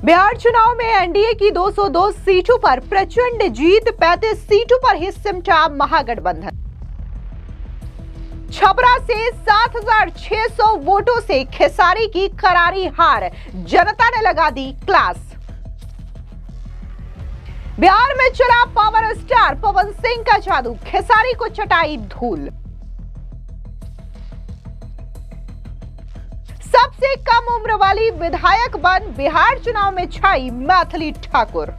बिहार चुनाव में एनडीए की 202 सीटों पर प्रचंड जीत, 35 सीटों पर ही सिमटा महागठबंधन। छपरा से 7,600 वोटों से खेसारी की करारी हार, जनता ने लगा दी क्लास। बिहार में चला पावर स्टार पवन सिंह का जादू, खेसारी को चटाई धूल। सबसे कम उम्र वाली विधायक बन बिहार चुनाव में छाई मैथिली ठाकुर।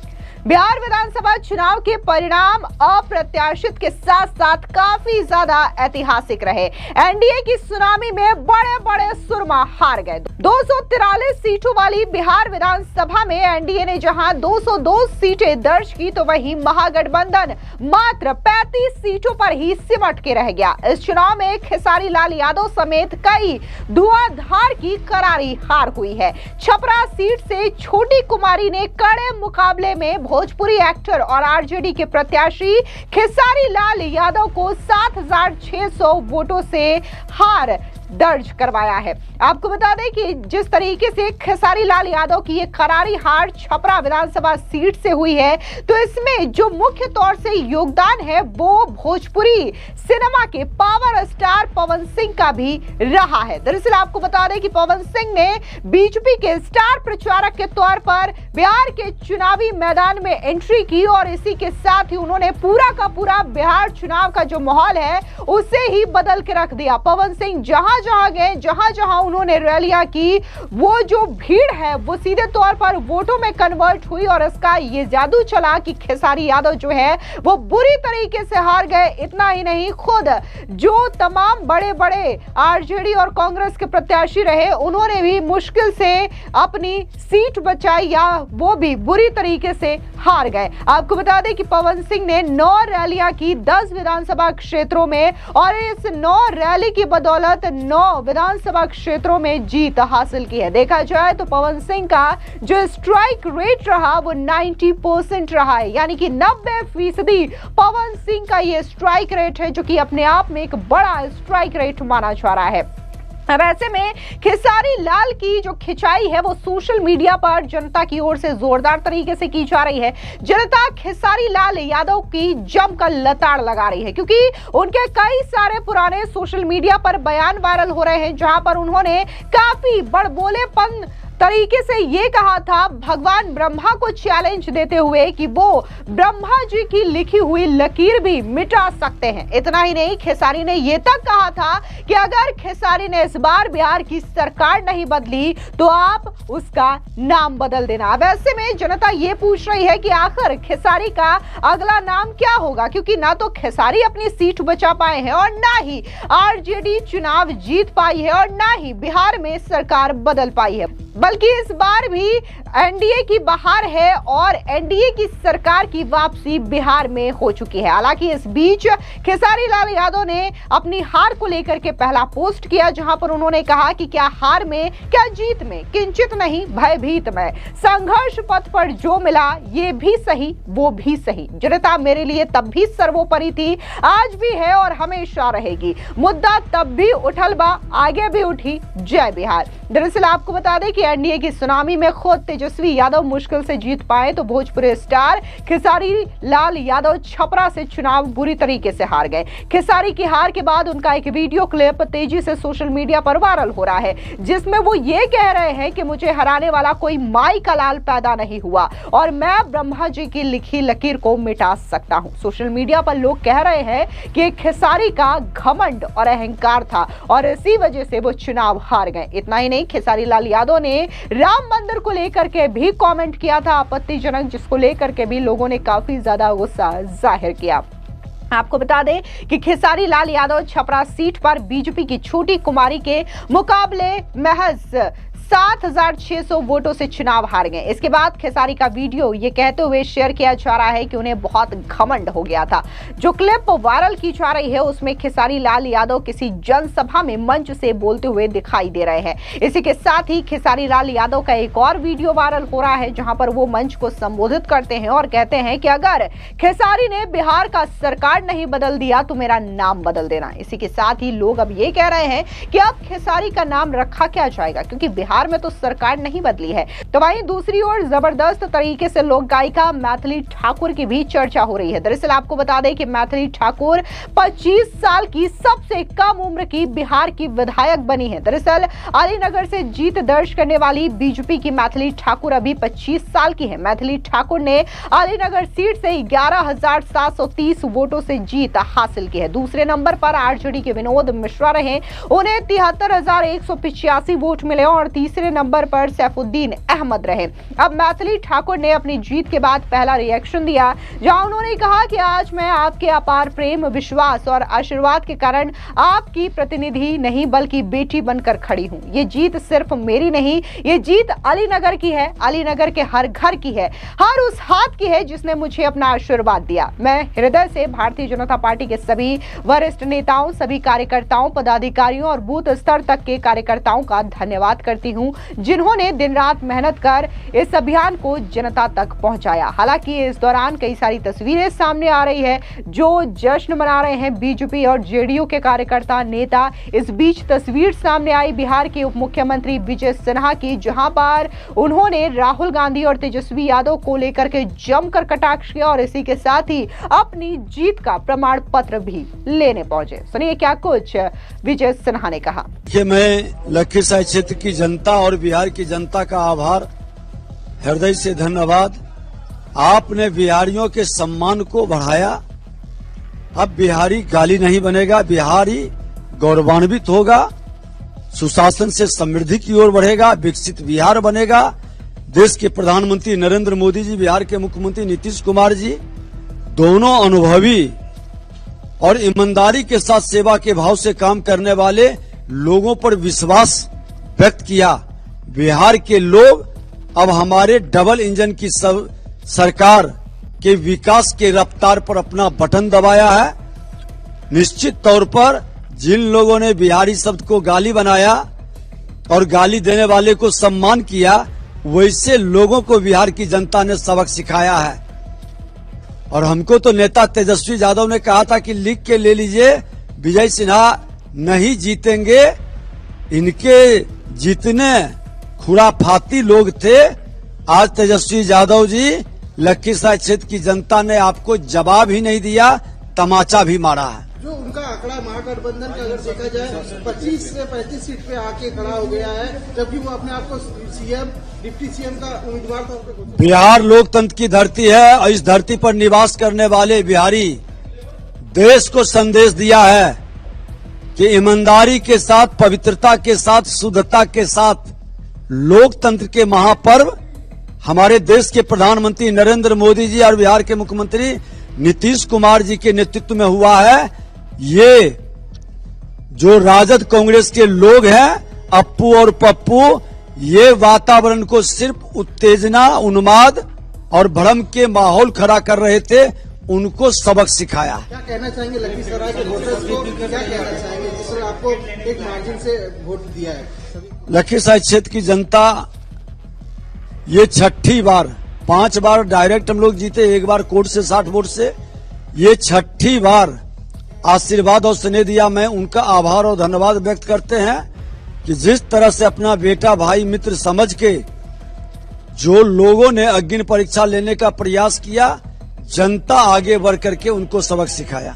बिहार विधानसभा चुनाव के परिणाम अप्रत्याशित के साथ साथ काफी ज्यादा ऐतिहासिक रहे। एनडीए की सुनामी में बड़े बड़े सुरमा हार गए। 243 सीटों वाली बिहार विधानसभा में एनडीए ने जहां 202 सीटें दर्ज की, तो वहीं महागठबंधन मात्र 35 सीटों पर ही सिमट के रह गया। इस चुनाव में खेसारी लाल यादव समेत कई धुआंधार की करारी हार हुई है। छपरा सीट से छोटी कुमारी ने कड़े मुकाबले में भोजपुरी एक्टर और आरजेडी के प्रत्याशी खेसारी लाल यादव को 7,600 वोटों से हार दर्ज करवाया है। आपको बता दें कि जिस तरीके से खेसारी लाल यादव की ये करारी हार छपरा विधानसभा सीट से हुई है, तो इसमें जो मुख्य तौर से योगदान है वो भोजपुरी सिनेमा के पावर स्टार पवन सिंह का भी रहा है। दरअसल आपको बता दें कि पवन सिंह ने बीजेपी के स्टार प्रचारक के तौर पर बिहार के चुनावी मैदान में एंट्री की और इसी के साथ ही उन्होंने पूरा का पूरा बिहार चुनाव का जो माहौल है उसे ही बदल के रख दिया। पवन सिंह जहां गए, जहां उन्होंने रैलियां की, वो जो भीड़ है वो सीधे तौर पर वोटों में कन्वर्ट हुई और इसका ये जादू चला कि खेसारी यादव जो है वो बुरी तरीके से हार गए। इतना ही नहीं, खुद जो तमाम बड़े बड़े आरजेडी और कांग्रेस के प्रत्याशी रहे उन्होंने भी मुश्किल से अपनी सीट बचाई या वो भी बुरी तरीके से हार गए। आपको बता दें कि पवन सिंह ने 9 रैलियां की 10 विधानसभा क्षेत्रों में और इस 9 रैली की बदौलत 9 विधानसभा क्षेत्रों में जीत हासिल की है। देखा जाए तो पवन सिंह का जो स्ट्राइक रेट रहा वो 90% रहा है, यानी कि 90% पवन सिंह का ये स्ट्राइक रेट है, जो कि अपने आप में एक बड़ा स्ट्राइक रेट माना जा रहा है। अब ऐसे में खेसारी लाल की जो खिंचाई है वो सोशल मीडिया पर जनता की ओर से जोरदार तरीके से की जा रही है। जनता खेसारी लाल यादव की जमकर लताड़ लगा रही है, क्योंकि उनके कई सारे पुराने सोशल मीडिया पर बयान वायरल हो रहे हैं, जहां पर उन्होंने काफी बड़बोलेपन तरीके से ये कहा था, भगवान ब्रह्मा को चैलेंज देते हुए कि वो ब्रह्मा जी की लिखी हुई लकीर भी मिटा सकते हैं। इतना ही नहीं, खेसारी ने ये तक कहा था कि अगर खेसारी ने इस बार बिहार की सरकार नहीं बदली तो आप उसका नाम बदल देना। अब ऐसे में जनता ये पूछ रही है कि आखिर खेसारी का अगला नाम क्या होगा, क्योंकि ना तो खेसारी अपनी सीट बचा पाए हैं और ना ही आरजेडी चुनाव जीत पाई है और ना ही बिहार में सरकार बदल पाई है, बल्कि इस बार भी एनडीए की बहार है और एनडीए की सरकार की वापसी बिहार में हो चुकी है। हालांकि इस बीच खेसारी लाल यादव ने अपनी हार को लेकर के पहला पोस्ट किया, जहां पर उन्होंने कहा कि क्या हार में क्या जीत में किंचित नहीं भयभीत में, संघर्ष पथ पर जो मिला ये भी सही वो भी सही, जनता मेरे लिए तब भी सर्वोपरि थी, आज भी है और हमेशा रहेगी, मुद्दा तब भी उठल बा आगे भी उठी, जय बिहार। दरअसल आपको बता दें कि एनडीए की सुनामी में खुद तेजस्वी यादव मुश्किल से जीत पाए, तो भोजपुरी स्टार खेसारी लाल यादव छपरा से चुनाव बुरी तरीके से हार गए। खेसारी की हार के बाद उनका एक वीडियो क्लिप तेजी से सोशल मीडिया पर वायरल हो रहा है, जिसमें वो ये कह रहे हैं कि मुझे हराने वाला कोई माई का लाल पैदा नहीं हुआ और मैं ब्रह्मा जी की लिखी लकीर को मिटा सकता हूं। सोशल मीडिया पर लोग कह रहे हैं कि खेसारी का घमंड और अहंकार था और इसी वजह से वो चुनाव हार गए। इतना ही नहीं, खेसारी लाल यादव ने राम मंदिर को लेकर के भी कमेंट किया था आपत्तिजनक, जिसको लेकर के भी लोगों ने काफी ज्यादा गुस्सा जाहिर किया। आपको बता दें कि खेसारी लाल यादव छपरा सीट पर बीजेपी की छोटी कुमारी के मुकाबले महज 7,600 वोटों से चुनाव हार गए। इसके बाद खेसारी का वीडियो ये कहते हुए शेयर किया जा रहा है कि उन्हें बहुत घमंड हो गया था। जो क्लिप वायरल की जा रही है उसमें खेसारी लाल यादव किसी जनसभा में मंच से बोलते हुए दिखाई दे रहे हैं। इसी के साथ ही खेसारी लाल यादव का एक और वीडियो वायरल हो रहा है, जहां पर वो मंच को संबोधित करते हैं और कहते हैं कि अगर खेसारी ने बिहार का सरकार नहीं बदल दिया तो मेरा नाम बदल देना। इसी के साथ ही लोग अब ये कह रहे हैं कि अब खेसारी का नाम रखा क्या जाएगा, क्योंकि बिहार बिहार में तो सरकार नहीं बदली है। तो वहीं दूसरी ओर जबरदस्त तरीके से लोक गायिका मैथिली ठाकुर की भी चर्चा हो रही है। दरअसल आपको बता दें कि मैथिली ठाकुर 25 साल की सबसे कम उम्र की बिहार की विधायक बनी है। दरअसल अलीनगर से जीत दर्ज करने वाली बीजेपी की मैथिली ठाकुर अभी 25 साल की है। मैथिली ठाकुर ने अलीनगर सीट से 11,730 वोटों से जीत हासिल की है। दूसरे नंबर पर आरजेडी के विनोद मिश्रा रहे, उन्हें 73,185 वोट मिले और तीसरे नंबर पर सैफुद्दीन अहमद रहे। अब मैथिली ठाकुर ने अपनी जीत के बाद पहला रिएक्शन दिया, जहां उन्होंने कहा कि आज मैं आपके अपार प्रेम, विश्वास और आशीर्वाद के कारण आपकी प्रतिनिधि नहीं बल्कि बेटी बनकर खड़ी हूं। ये जीत सिर्फ मेरी नहीं, ये जीत अलीनगर की है, अलीनगर के हर घर की है, हर उस हाथ की है जिसने मुझे अपना आशीर्वाद दिया। मैं हृदय से भारतीय जनता पार्टी के सभी वरिष्ठ नेताओं, सभी कार्यकर्ताओं, पदाधिकारियों और बूथ स्तर तक के कार्यकर्ताओं का धन्यवाद करती हूं, जिन्होंने दिन रात मेहनत कर इस अभियान को जनता तक पहुंचाया। हालांकि इस दौरान कई सारी तस्वीरें सामने आ रही है जो जश्न मना रहे हैं बीजेपी और जेडीयू के कार्यकर्ता, नेता। इस बीच तस्वीर सामने आई बिहार के उप मुख्यमंत्री विजय सिन्हा की, जहां पर उन्होंने राहुल गांधी और तेजस्वी यादव को लेकर के जमकर कटाक्ष किया और इसी के साथ ही अपनी जीत का प्रमाण पत्र भी लेने पहुंचे। सुनिए क्या कुछ विजय सिन्हा ने कहा। कि मैं लखीसराय क्षेत्र की जनता और बिहार की जनता का आभार, हृदय से धन्यवाद। आपने बिहारियों के सम्मान को बढ़ाया। अब बिहारी गाली नहीं बनेगा, बिहारी गौरवान्वित होगा, सुशासन से समृद्धि की ओर बढ़ेगा, विकसित बिहार बनेगा। देश के प्रधानमंत्री नरेंद्र मोदी जी, बिहार के मुख्यमंत्री नीतीश कुमार जी, दोनों अनुभवी और ईमानदारी के साथ सेवा के भाव से काम करने वाले लोगों पर विश्वास व्यक्त किया। बिहार के लोग अब हमारे डबल इंजन की सरकार के विकास के रफ्तार पर अपना बटन दबाया है। निश्चित तौर पर जिन लोगों ने बिहारी शब्द को गाली बनाया और गाली देने वाले को सम्मान किया, वैसे लोगों को बिहार की जनता ने सबक सिखाया है। और हमको तो नेता तेजस्वी यादव ने कहा था कि लिख के ले लीजिए, विजय सिन्हा नहीं जीतेंगे। इनके जितने खुराफाती लोग थे, आज तेजस्वी यादव जी, लखीसराय क्षेत्र की जनता ने आपको जवाब ही नहीं दिया, तमाचा भी मारा है। जो उनका आंकड़ा महागठबंधन का अगर देखा जाए 25 से 35 सीट पे आके खड़ा हो गया है, जबकि वो अपने आप को सीएम, डिप्टी सीएम का उम्मीदवार तौर पे। बिहार लोकतंत्र की धरती है और इस धरती पर निवास करने वाले बिहारी देश को संदेश दिया है कि ईमानदारी के साथ, पवित्रता के साथ, शुद्धता के साथ लोकतंत्र के महापर्व हमारे देश के प्रधानमंत्री नरेंद्र मोदी जी और बिहार के मुख्यमंत्री नीतीश कुमार जी के नेतृत्व में हुआ है। ये जो राजद कांग्रेस के लोग हैं, अप्पू और पप्पू, ये वातावरण को सिर्फ उत्तेजना, उन्माद और भ्रम के माहौल खड़ा कर रहे थे, उनको सबक सिखाया। क्या कहना चाहेंगे लखीसराय के वोटर्स को, क्या कहना चाहेंगे जिसने आपको एक मार्जिन से वोट दिया है? लखीसराय क्षेत्र की जनता ये छठी बार, 5 बार डायरेक्ट हम लोग जीते, 1 बार कोर्ट से 60 वोट से, ये छठी बार आशीर्वाद और स्नेह दिया। मैं उनका आभार और धन्यवाद व्यक्त करते हैं कि जिस तरह से अपना बेटा, भाई, मित्र समझ के जो लोगों ने अग्नि परीक्षा लेने का प्रयास किया, जनता आगे बढ़ करके उनको सबक सिखाया।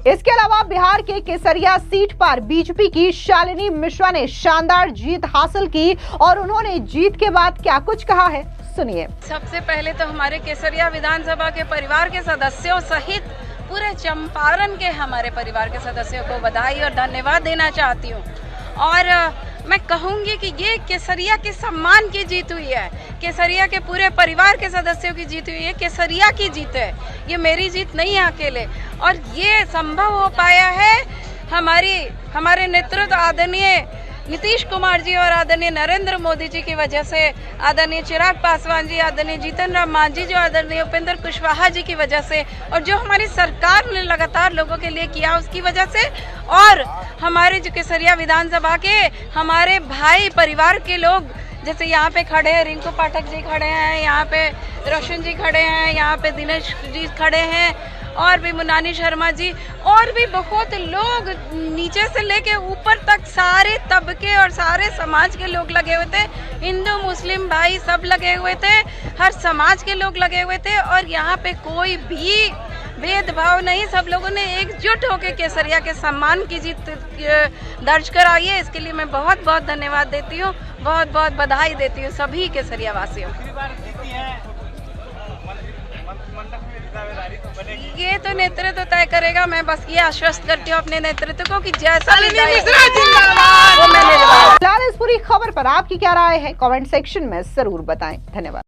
इसके अलावा बिहार के केसरिया सीट पर बीजेपी की शालिनी मिश्रा ने शानदार जीत हासिल की और उन्होंने जीत के बाद क्या कुछ कहा है, सुनिए। सबसे पहले तो हमारे केसरिया विधानसभा के परिवार के सदस्यों सहित पूरे चंपारण के हमारे परिवार के सदस्यों को बधाई और धन्यवाद देना चाहती हूँ। और मैं कहूँगी कि ये केसरिया के सम्मान की जीत हुई है, केसरिया के पूरे परिवार के सदस्यों की जीत हुई है, केसरिया की जीत है, ये मेरी जीत नहीं है अकेले। और ये संभव हो पाया है हमारे नेतृत्व आदरणीय नीतीश कुमार जी और आदरणीय नरेंद्र मोदी जी की वजह से, आदरणीय चिराग पासवान जी, आदरणीय जीतन राम मांझी जी, आदरणीय उपेंद्र कुशवाहा जी की वजह से, और जो हमारी सरकार ने लगातार लोगों के लिए किया उसकी वजह से, और हमारे जो केसरिया विधानसभा के हमारे भाई परिवार के लोग, जैसे यहाँ पे खड़े हैं रिंकू पाठक जी खड़े हैं, यहाँ पे रोशन जी खड़े हैं, यहाँ पे दिनेश जी खड़े हैं, और भी मुनानी शर्मा जी और भी बहुत लोग नीचे से लेके ऊपर तक सारे तबके और सारे समाज के लोग लगे हुए थे। हिंदू मुस्लिम भाई सब लगे हुए थे, हर समाज के लोग लगे हुए थे और यहाँ पे कोई भी भेदभाव नहीं। सब लोगों ने एकजुट होकर केसरिया के सम्मान की जीत दर्ज कराई है। इसके लिए मैं बहुत बहुत धन्यवाद देती हूँ, बहुत बहुत बधाई देती हूँ सभी केसरिया वासियों को। ये तो नेतृत्व तय करेगा। मैं बस ये आश्वस्त करती हूँ अपने नेतृत्व को कि जैसा भी वो मैं निभाऊंगी। फिलहाल इस पूरी खबर पर आपकी क्या राय है, कमेंट सेक्शन में जरूर बताएं। धन्यवाद।